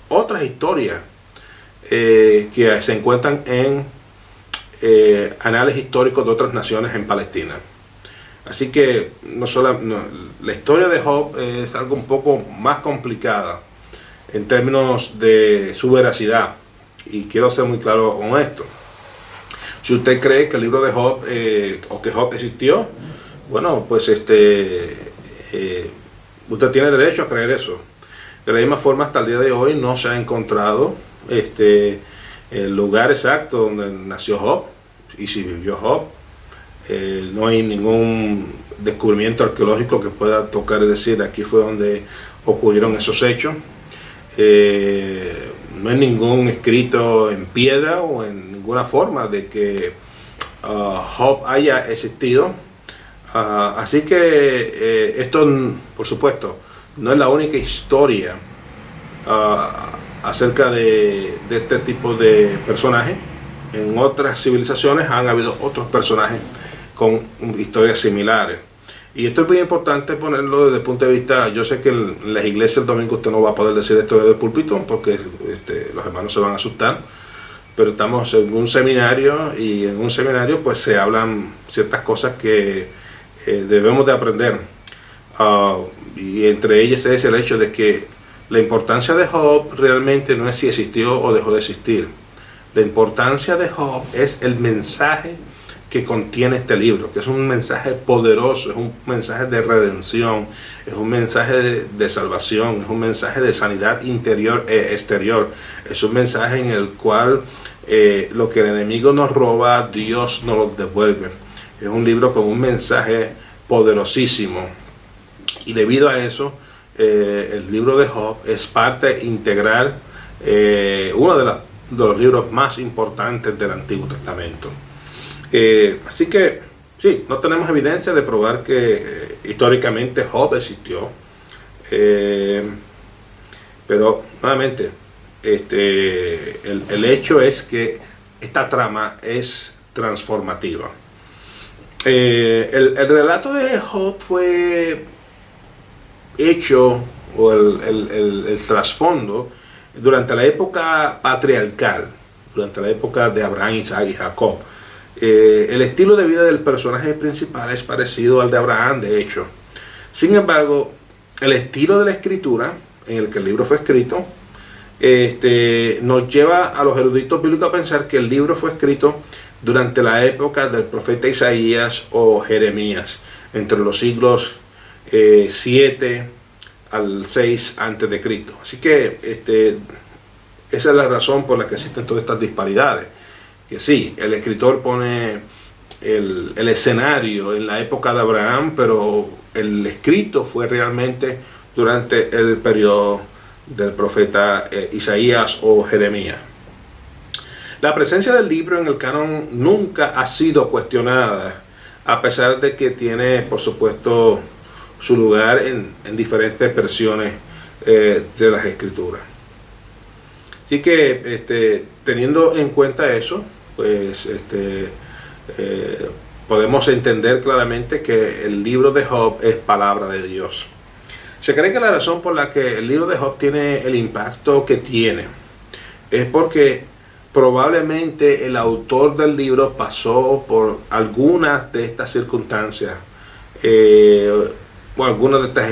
otras historias que se encuentran en anales históricos de otras naciones en Palestina. Así que la historia de Job es algo un poco más complicada en términos de su veracidad, y quiero ser muy claro con esto. Si usted cree que el libro de Job o que Job existió, bueno, pues usted tiene derecho a creer eso. De la misma forma, hasta el día de hoy no se ha encontrado el lugar exacto donde nació Job y si vivió Job. No hay ningún descubrimiento arqueológico que pueda tocar y decir aquí fue donde ocurrieron esos hechos. No hay ningún escrito en piedra o en ninguna forma de que Job haya existido. Así que esto, por supuesto, no es la única historia acerca de este tipo de personajes. En otras civilizaciones han habido otros personajes con historias similares. Y esto es muy importante ponerlo desde el punto de vista. Yo sé que en las iglesias el domingo usted no va a poder decir esto desde el púlpito porque los hermanos se van a asustar, pero estamos en un seminario y en un seminario pues se hablan ciertas cosas que debemos de aprender. Y entre ellas es el hecho de que la importancia de Job realmente no es si existió o dejó de existir. La importancia de Job es el mensaje que contiene este libro, que es un mensaje poderoso, es un mensaje de redención, es un mensaje de salvación, es un mensaje de sanidad interior e exterior, es un mensaje en el cual lo que el enemigo nos roba, Dios nos lo devuelve. Es un libro con un mensaje poderosísimo, y debido a eso el libro de Job es parte integral, uno de los libros más importantes del Antiguo Testamento. Así que sí, no tenemos evidencia de probar que históricamente Job existió, pero nuevamente el hecho es que esta trama es transformativa. El relato de Job fue hecho, o el trasfondo, durante la época patriarcal, durante la época de Abraham, Isaac y Jacob. El estilo de vida del personaje principal es parecido al de Abraham, de hecho. Sin embargo, el estilo de la escritura en el que el libro fue escrito nos lleva a los eruditos bíblicos a pensar que el libro fue escrito durante la época del profeta Isaías o Jeremías, entre los siglos 7 al 6 antes de Cristo. Así que esa es la razón por la que existen todas estas disparidades. Que sí, el escritor pone el escenario en la época de Abraham, pero el escrito fue realmente durante el periodo del profeta Isaías o Jeremías. La presencia del libro en el canon nunca ha sido cuestionada, a pesar de que tiene, por supuesto, su lugar en diferentes versiones de las escrituras. Así que teniendo en cuenta eso, pues podemos entender claramente que el libro de Job es palabra de Dios. Se cree que la razón por la que el libro de Job tiene el impacto que tiene es porque probablemente el autor del libro pasó por algunas de estas circunstancias o algunas de estas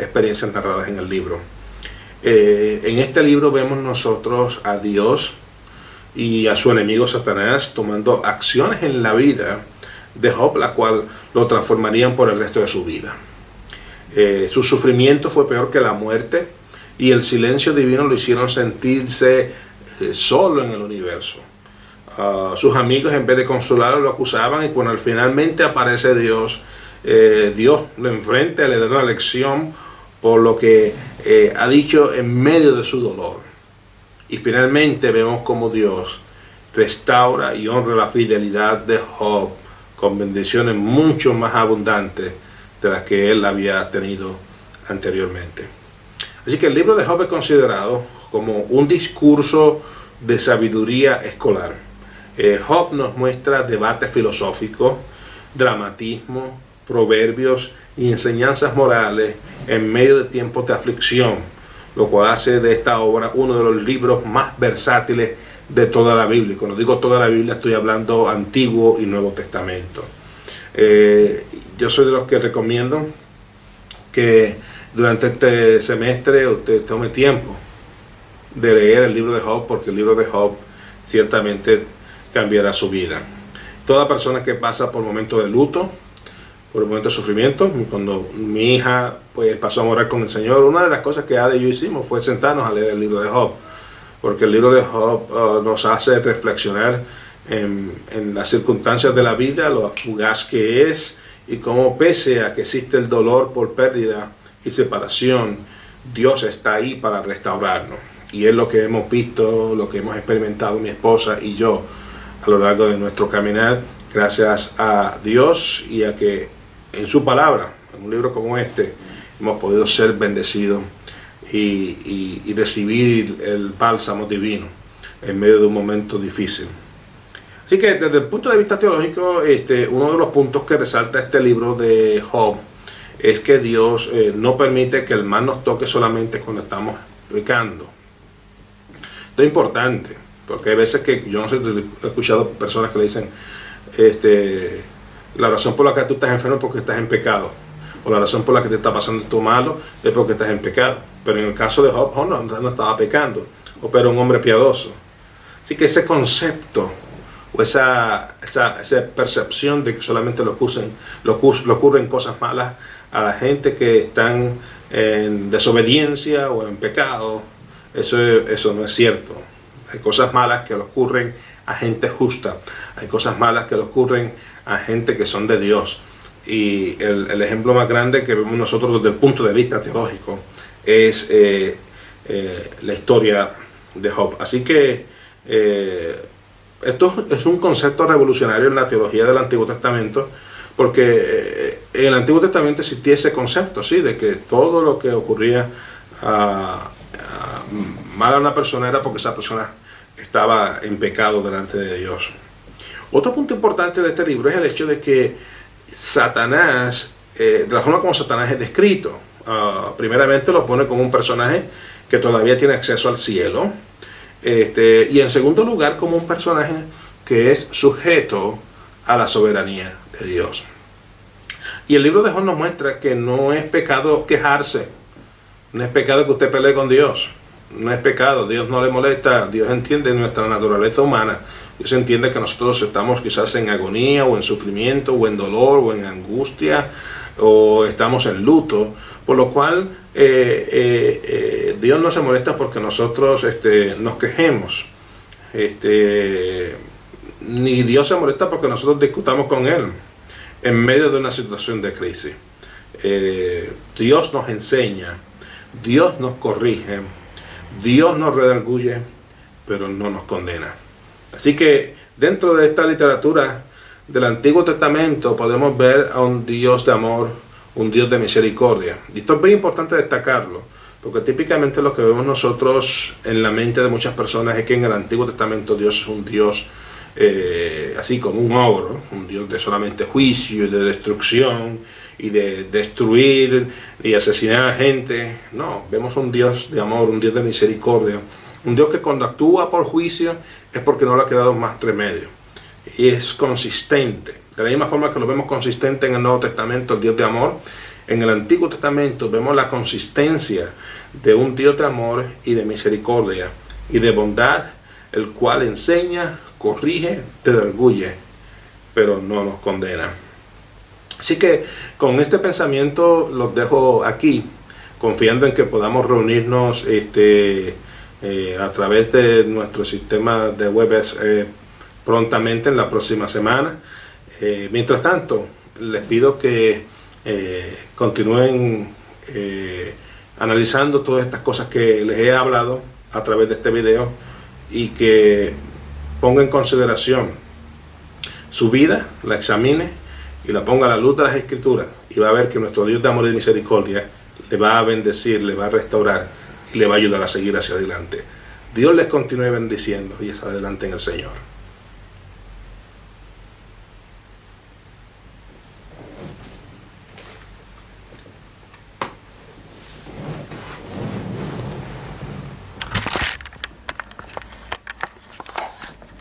experiencias narradas en el libro. En este libro vemos nosotros a Dios y a su enemigo Satanás tomando acciones en la vida de Job, la cual lo transformarían por el resto de su vida. Su sufrimiento fue peor que la muerte, y el silencio divino lo hicieron sentirse solo en el universo. Sus amigos, en vez de consolarlo, lo acusaban, y cuando finalmente aparece Dios, Dios lo enfrenta, le da una lección por lo que ha dicho en medio de su dolor. Y finalmente vemos cómo Dios restaura y honra la fidelidad de Job con bendiciones mucho más abundantes de las que él había tenido anteriormente. Así que el libro de Job es considerado como un discurso de sabiduría escolar. Job nos muestra debate filosófico, dramatismo, proverbios y enseñanzas morales en medio de tiempos de aflicción, lo cual hace de esta obra uno de los libros más versátiles de toda la Biblia. Y cuando digo toda la Biblia estoy hablando Antiguo y Nuevo Testamento. Yo soy de los que recomiendo que durante este semestre usted tome tiempo de leer el libro de Job, porque el libro de Job ciertamente cambiará su vida. Toda persona que pasa por momentos de luto, por momentos de sufrimiento, cuando mi hija pues pasó a morar con el Señor, una de las cosas que Ada y yo hicimos fue sentarnos a leer el libro de Job, porque el libro de Job nos hace reflexionar en las circunstancias de la vida, lo fugaz que es, y cómo pese a que existe el dolor por pérdida y separación, Dios está ahí para restaurarnos. Y es lo que hemos visto, lo que hemos experimentado mi esposa y yo a lo largo de nuestro caminar, gracias a Dios y a que en su palabra, en un libro como este, hemos podido ser bendecidos y recibir el bálsamo divino en medio de un momento difícil. Así que desde el punto de vista teológico, uno de los puntos que resalta este libro de Job es que Dios no permite que el mal nos toque solamente cuando estamos pecando. Esto es importante, porque hay veces que yo no sé, he escuchado personas que le dicen la razón por la que tú estás enfermo es porque estás en pecado, o la razón por la que te está pasando esto malo es porque estás en pecado. Pero en el caso de Job, Job no estaba pecando, pero era un hombre piadoso. Así que ese concepto o esa percepción de que solamente le ocurren cosas malas a la gente que están en desobediencia o en pecado, eso no es cierto. Hay cosas malas que le ocurren a gente justa, hay cosas malas que le ocurren a gente que son de Dios. Y el ejemplo más grande que vemos nosotros desde el punto de vista teológico es la historia de Job. Así que esto es un concepto revolucionario en la teología del Antiguo Testamento, porque en el Antiguo Testamento existía ese concepto, ¿sí?, de que todo lo que ocurría mal a una persona era porque esa persona estaba en pecado delante de Dios. Otro punto importante de este libro es el hecho de que Satanás, de la forma como Satanás es descrito, primeramente lo pone como un personaje que todavía tiene acceso al cielo, y en segundo lugar como un personaje que es sujeto a la soberanía de Dios. Y el libro de Job nos muestra que no es pecado quejarse, no es pecado que usted pelee con Dios, no es pecado, Dios no le molesta, Dios entiende nuestra naturaleza humana, Dios entiende que nosotros estamos quizás en agonía o en sufrimiento o en dolor o en angustia o estamos en luto, por lo cual Dios no se molesta porque nosotros nos quejemos, ni Dios se molesta porque nosotros discutamos con Él en medio de una situación de crisis. Dios nos enseña, Dios nos corrige, Dios nos redarguye, pero no nos condena. Así que dentro de esta literatura del Antiguo Testamento podemos ver a un Dios de amor, un Dios de misericordia. Y esto es muy importante destacarlo, porque típicamente lo que vemos nosotros en la mente de muchas personas es que en el Antiguo Testamento Dios es un Dios así como un ogro, un Dios de solamente juicio y de destrucción y de destruir y asesinar a gente. No, vemos un Dios de amor, un Dios de misericordia, un Dios que cuando actúa por juicio es porque no le ha quedado más remedio y es consistente. De la misma forma que lo vemos consistente en el Nuevo Testamento, el Dios de amor, en el Antiguo Testamento vemos la consistencia de un Dios de amor y de misericordia y de bondad, el cual enseña, corrige, redarguye, pero no nos condena. Así que con este pensamiento los dejo aquí, confiando en que podamos reunirnos a través de nuestro sistema de webs prontamente en la próxima semana. Mientras tanto, les pido que continúen analizando todas estas cosas que les he hablado a través de este video y que ponga en consideración su vida, la examine y la ponga a la luz de las Escrituras, y va a ver que nuestro Dios de amor y misericordia le va a bendecir, le va a restaurar y le va a ayudar a seguir hacia adelante. Dios les continúe bendiciendo y hacia adelante en el Señor.